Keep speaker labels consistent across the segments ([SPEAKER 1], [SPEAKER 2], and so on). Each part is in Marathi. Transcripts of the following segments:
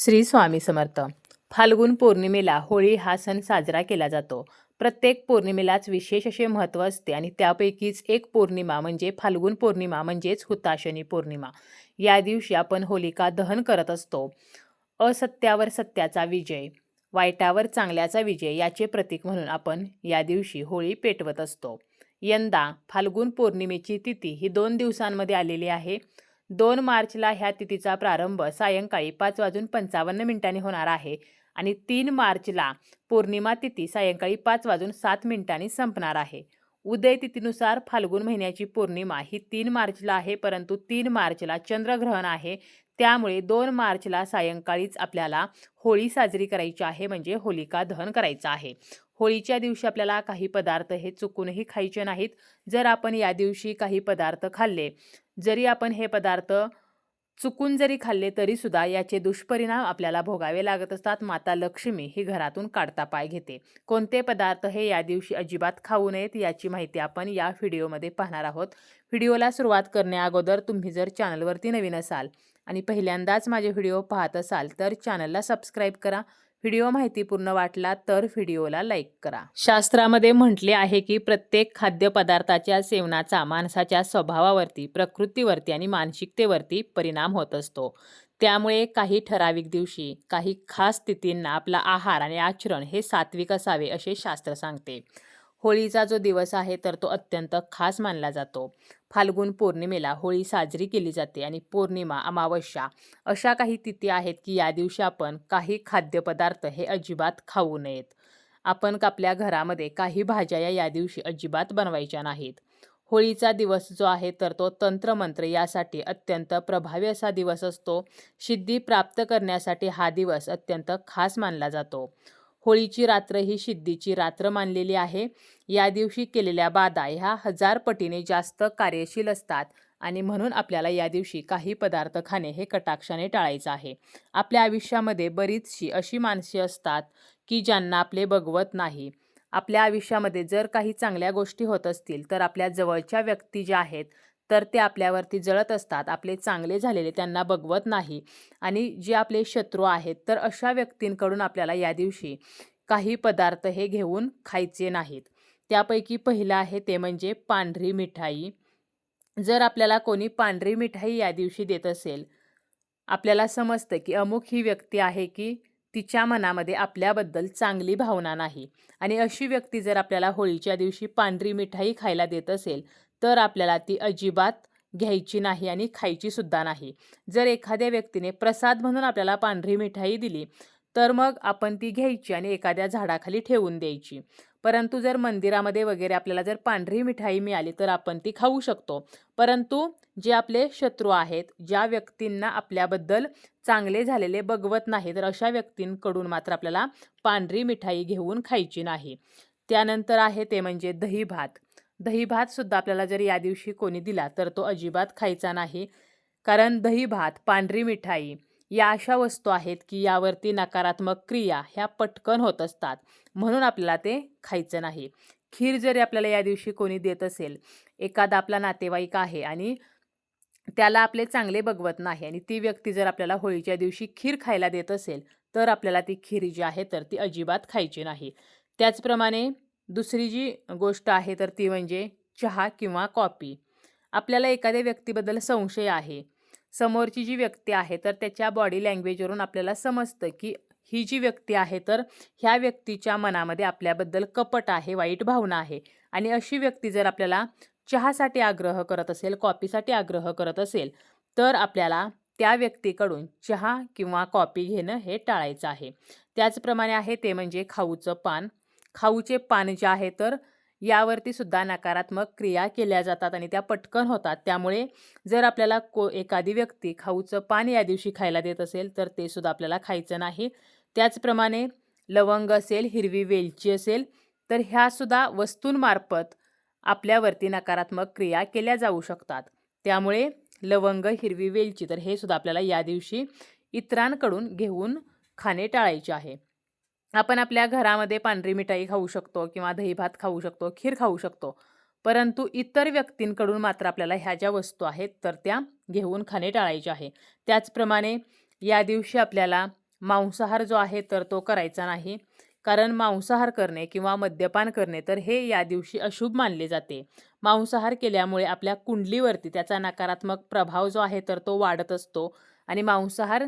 [SPEAKER 1] श्री स्वामी समर्थ. फाल्गुन पौर्णिमेला होळी हा सण साजरा केला जातो. प्रत्येक पौर्णिमेलाच विशेष असे महत्त्व असते आणि त्यापैकीच एक पौर्णिमा म्हणजे फाल्गुन पौर्णिमा म्हणजेच हुताशनी पौर्णिमा. या दिवशी आपण होलिका दहन करत असतो. असत्यावर सत्याचा विजय, वाईटावर चांगल्याचा विजय याचे प्रतीक म्हणून आपण या दिवशी होळी पेटवत असतो. यंदा फाल्गुन पौर्णिमेची तिथी ही 2 दिवसांमध्ये आलेली आहे. 2 मार्चला ह्या तिथीचा प्रारंभ सायंकाळी 5:55 होणार आहे आणि 3 मार्चला पौर्णिमा तिथी सायंकाळी 5:07 संपणार आहे. उदय तिथीनुसार फाल्गुन महिन्याची पौर्णिमा ही 3 मार्चला आहे, परंतु 3 मार्चला चंद्रग्रहण आहे. त्यामुळे 2 मार्चला सायंकाळीच आपल्याला होळी साजरी करायची आहे, म्हणजे होलिका दहन करायचं आहे. होळीच्या दिवशी आपल्याला काही पदार्थ हे चुकूनही खायचे नाहीत. जर आपण या दिवशी काही पदार्थ खाल्ले, जरी आपण हे पदार्थ चुकून जरी खाल्ले तरी सुद्धा याचे दुष्परिणाम आपल्याला भोगावे लागत असतात. माता लक्ष्मी ही घरातून काढता पाय घेते. कोणते पदार्थ हे या दिवशी अजिबात खाऊ नयेत याची माहिती आपण या व्हिडिओमध्ये पाहणार आहोत. व्हिडिओला सुरुवात करण्याअगोदर तुम्ही जर चॅनलवरती नवीन असाल आणि पहिल्यांदाच माझे व्हिडिओ पाहत असाल तर चॅनलला सबस्क्राईब करा. व्हिडिओ माहितीपूर्ण वाटला तर व्हिडिओला लाईक करा. शास्त्रामध्ये म्हटले आहे की प्रत्येक खाद्यपदार्थाच्या सेवनाचा माणसाच्या स्वभावावरती, प्रकृतीवरती आणि मानसिकतेवरती परिणाम होत असतो. त्यामुळे काही ठराविक दिवशी, काही खास स्थितींना आपला आहार आणि आचरण हे सात्विक असावे असे शास्त्र सांगते. होळीचा जो दिवस आहे तर तो अत्यंत खास मानला जातो. फाल्गुन पौर्णिमेला होळी साजरी केली जाते आणि पौर्णिमा, अमावस्या अशा काही तिथी आहेत की या दिवशी आपण काही खाद्यपदार्थ हे अजिबात खाऊ नयेत. आपण आपल्या घरामध्ये काही भाज्या या दिवशी अजिबात बनवायच्या नाहीत. होळीचा दिवस जो आहे तर तो तंत्रमंत्र यासाठी अत्यंत प्रभावी असा दिवस असतो. सिद्धी प्राप्त करण्यासाठी हा दिवस अत्यंत खास मानला जातो. होळीची रात्र ही सिद्धीची रात्र मानलेली आहे. या दिवशी केलेल्या बाधा ह्या 1000 पटीने जास्त कार्यशील असतात आणि म्हणून आपल्याला या दिवशी काही पदार्थ खाणे हे कटाक्षाने टाळायचं आहे. आपल्या आयुष्यामध्ये बरीचशी अशी माणसे असतात की ज्यांना आपले बघवत नाही. आपल्या आयुष्यामध्ये जर काही चांगल्या गोष्टी होत असतील तर आपल्या जवळच्या व्यक्ती ज्या आहेत तर ते आपल्यावरती जळत असतात. आपले चांगले झालेले त्यांना बघवत नाही आणि जे आपले शत्रू आहेत तर अशा व्यक्तींकडून आपल्याला या दिवशी काही पदार्थ हे घेऊन खायचे नाहीत. त्यापैकी पहिलं आहे ते म्हणजे पांढरी मिठाई. जर आपल्याला कोणी पांढरी मिठाई या दिवशी देत असेल, आपल्याला समजतं की अमुक ही व्यक्ती आहे की तिच्या मनामध्ये आपल्याबद्दल चांगली भावना नाही आणि अशी व्यक्ती जर आपल्याला होळीच्या दिवशी पांढरी मिठाई खायला देत असेल तर आपल्याला ती अजिबात घ्यायची नाही आणि खायची सुद्धा नाही. जर एखाद्या व्यक्तीने प्रसाद म्हणून आपल्याला पांढरी मिठाई दिली तर मग आपण ती घ्यायची आणि एखाद्या झाडाखाली ठेवून द्यायची. परंतु जर मंदिरामध्ये वगैरे आपल्याला जर पांढरी मिठाई मिळाली तर आपण ती खाऊ शकतो. परंतु जे आपले शत्रू आहेत, ज्या व्यक्तींना आपल्याबद्दल चांगले झालेले बघवत नाही तर अशा व्यक्तींकडून मात्र आपल्याला पांढरी मिठाई घेऊन खायची नाही. त्यानंतर आहे ते म्हणजे दही भात. दही भात सुद्धा आपल्याला जर या दिवशी कोणी दिला तर तो अजिबात खायचा नाही. कारण दही भात, पांढरी मिठाई या अशा वस्तू आहेत की यावरती नकारात्मक क्रिया ह्या पटकन होत असतात, म्हणून आपल्याला ते खायचं नाही. खीर जरी आपल्याला या दिवशी कोणी देत असेल, एखादा आपला नातेवाईक आहे आणि त्याला आपले चांगले बघवत नाही आणि ती व्यक्ती जर आपल्याला होळीच्या दिवशी खीर खायला देत असेल तर आपल्याला ती खीर जी आहे तर ती अजिबात खायची नाही. त्याचप्रमाणे दुसरी जी गोष्ट आहे तर ती म्हणजे चहा किंवा कॉफी. आपल्याला एखाद्या व्यक्तीबद्दल संशय आहे, समोरची जी व्यक्ती आहे तर त्याच्या बॉडी लँग्वेजवरून आपल्याला समजतं की ही जी व्यक्ती आहे तर ह्या व्यक्तीच्या मनामध्ये आपल्याबद्दल कपट आहे, वाईट भावना आहे आणि अशी व्यक्ती जर आपल्याला चहासाठी आग्रह करत असेल, कॉफीसाठी आग्रह करत असेल तर आपल्याला त्या व्यक्तीकडून चहा किंवा कॉफी घेणं हे टाळायचं आहे. त्याचप्रमाणे आहे ते म्हणजे खाऊचं पान. खाऊचे पान जे आहे तर यावरती सुद्धा नकारात्मक क्रिया केल्या जातात आणि त्या पटकन होतात. त्यामुळे जर आपल्याला एखादी व्यक्ती खाऊचं पान या दिवशी खायला देत असेल तर ते सुद्धा आपल्याला खायचं नाही. त्याचप्रमाणे लवंग असेल, हिरवी वेलची असेल तर ह्यासुद्धा वस्तूंमार्फत आपल्यावरती नकारात्मक क्रिया केल्या जाऊ शकतात. त्यामुळे लवंग, हिरवी वेलची तर हे सुद्धा आपल्याला या दिवशी इतरांकडून घेऊन खाणे टाळायचे आहे. आपण आपल्या घरामध्ये पांढरी मिठाई खाऊ शकतो किंवा दही भात खाऊ शकतो, खीर खाऊ शकतो, परंतु इतर व्यक्तींकडून मात्र आपल्याला ह्या ज्या वस्तू आहेत तर त्या घेऊन खाणे टाळायचे आहे. त्याचप्रमाणे या दिवशी आपल्याला मांसाहार जो आहे तर तो करायचा नाही. कारण मांसाहार करणे किंवा मद्यपान करणे तर हे या दिवशी अशुभ मानले जाते. मांसाहार केल्यामुळे आपल्या कुंडलीवरती त्याचा नकारात्मक प्रभाव जो आहे तर तो वाढत असतो आणि मांसाहार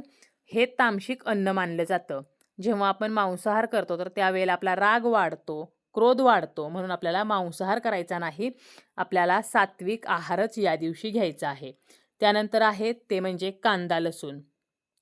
[SPEAKER 1] हे तामसिक अन्न मानलं जातं. जेव्हा आपण मांसाहार करतो तर त्यावेळेला आपला राग वाढतो, क्रोध वाढतो. म्हणून आपल्याला मांसाहार करायचा नाही. आपल्याला सात्विक आहारच या दिवशी घ्यायचा आहे. त्यानंतर आहे ते म्हणजे कांदा लसूण.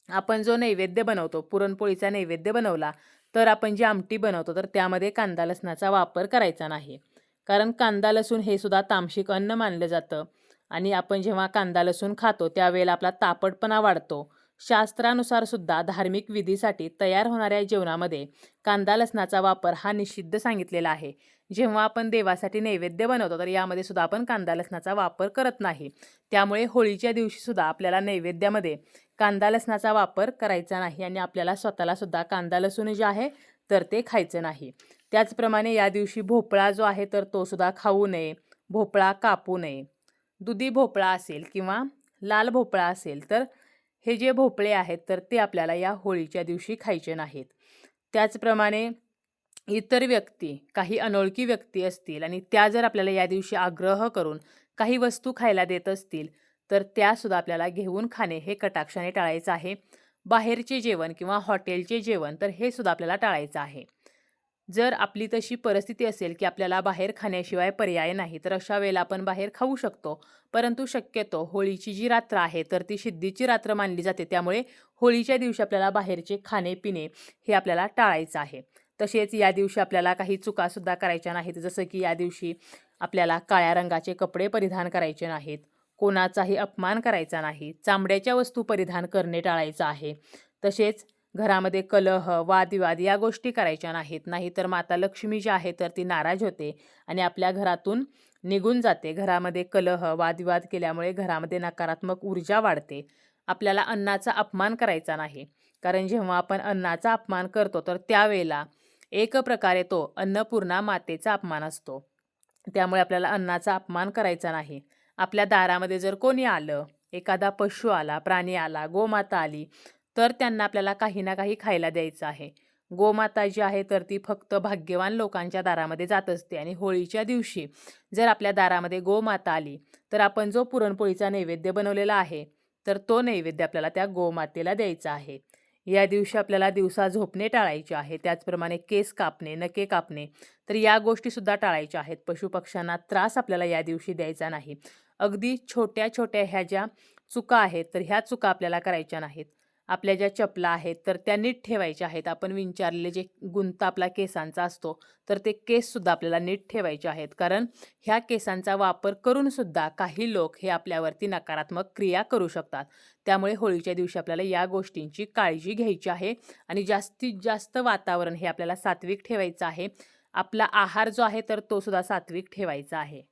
[SPEAKER 1] आपण जो नैवेद्य बनवतो, पुरणपोळीचा नैवेद्य बनवला, तर आपण जी आमटी बनवतो, तर त्यामध्ये कांदा लसणाचा वापर करायचा नाही. कारण कांदा लसूण हे सुद्धा तामसिक अन्न मानलं जातं आणि आपण जेव्हा कांदा लसूण खातो, त्यावेळेला आपला तापटपणा वाढतो. शास्त्रानुसार सुद्धा धार्मिक विधीसाठी तयार होणाऱ्या जेवणामध्ये कांदा लसणाचा वापर हा निषिद्ध सांगितलेला आहे. जेव्हा आपण देवासाठी नैवेद्य बनवतो, तर यामध्ये सुद्धा आपण कांदा लसणाचा वापर करत नाही. त्यामुळे होळीच्या दिवशी सुद्धा आपल्याला नैवेद्यामध्ये कांदा लसणाचा वापर करायचा नाही आणि आपल्याला स्वतःला सुद्धा कांदा लसूण जे आहे तर ते खायचं नाही. त्याचप्रमाणे या दिवशी भोपळा जो आहे तर तो सुद्धा खाऊ नये. भोपळा कापू नये. दुधी भोपळा असेल किंवा लाल भोपळा असेल तर हे जे भोपळे आहेत तर ते आपल्याला या होळीच्या दिवशी खायचे नाहीत. त्याचप्रमाणे इतर व्यक्ती, काही अनोळखी व्यक्ती असतील आणि त्या जर आपल्याला या दिवशी आग्रह करून काही वस्तू खायला देत असतील, तर त्यासुद्धा आपल्याला घेऊन खाणे हे कटाक्षाने टाळायचं आहे. बाहेरचे जेवण किंवा हॉटेलचे जेवण तर हे सुद्धा आपल्याला टाळायचं आहे. जर आपली तशी परिस्थिती असेल, की आपल्याला बाहेर खाण्याशिवाय पर्याय नाही, तर अशा वेळेला आपण बाहेर खाऊ शकतो. परंतु शक्यतो होळीची जी रात्र आहे, तर ती सिद्धीची रात्र मानली जाते. त्यामुळे होळीच्या दिवशी आपल्याला बाहेरचे खाणे-पिणे हे आपल्याला टाळायचं आहे. तसेच या दिवशी आपल्याला काही चुकासुद्धा करायच्या नाहीत. जसं की या दिवशी आपल्याला काळ्या रंगाचे कपडे परिधान करायचे नाहीत. कोणाचाही अपमान करायचा नाही. चामड्याच्या वस्तू परिधान करणे टाळायचं आहे. तसेच घरामध्ये कलह, वादविवाद या गोष्टी करायच्या नाहीत. नाहीतर माता लक्ष्मी जी आहे तर ती नाराज होते आणि आपल्या घरातून निघून जाते. घरामध्ये कलह, वादविवाद केल्यामुळे घरामध्ये नकारात्मक ऊर्जा वाढते. आपल्याला अन्नाचा अपमान करायचा नाही. कारण जेव्हा आपण अन्नाचा अपमान करतो तर त्यावेळेला एक प्रकारे तो अन्नपूर्णा मातेचा अपमान असतो. त्यामुळे आपल्याला अन्नाचा अपमान करायचा नाही. आपल्या दारामध्ये जर कोणी आलं, एखादा पशु आला, प्राणी आला, गोमाता आली, तर त्यांना आपल्याला काही ना काही खायला द्यायचं आहे. गोमाता जी आहे तर ती फक्त भाग्यवान लोकांच्या दारामध्ये जात असते आणि होळीच्या दिवशी जर आपल्या दारामध्ये गोमाता आली, तर आपण जो पुरणपोळीचा नैवेद्य बनवलेला आहे, तर तो नैवेद्य आपल्याला त्या गोमातेला द्यायचा आहे. या दिवशी आपल्याला दिवसा झोपणे टाळायचे आहे. त्याचप्रमाणे केस कापणे, नखे कापणे, तर या गोष्टीसुद्धा टाळायच्या आहेत. पशुपक्ष्यांना त्रास आपल्याला या दिवशी द्यायचा नाही. अगदी छोट्या-छोट्या ह्या ज्या चुका आहेत, तर ह्या चुका आपल्याला करायच्या नाहीत. आपल्या ज्या चपला आहेत, तर त्या नीट ठेवायच्या आहेत. आपण विंचारलेले जे गुंता आपला केसांचा असतो, तर ते केससुद्धा आपल्याला नीट ठेवायचे आहेत. कारण ह्या केसांचा वापर करून सुद्धा काही लोक हे आपल्यावरती नकारात्मक क्रिया करू शकतात. त्यामुळे होळीच्या दिवशी आपल्याला या गोष्टींची काळजी घ्यायची आहे आणि जास्तीत जास्त वातावरण हे आपल्याला सात्विक ठेवायचं आहे. आपला आहार जो आहे, तर तो सुद्धा सात्विक ठेवायचा आहे.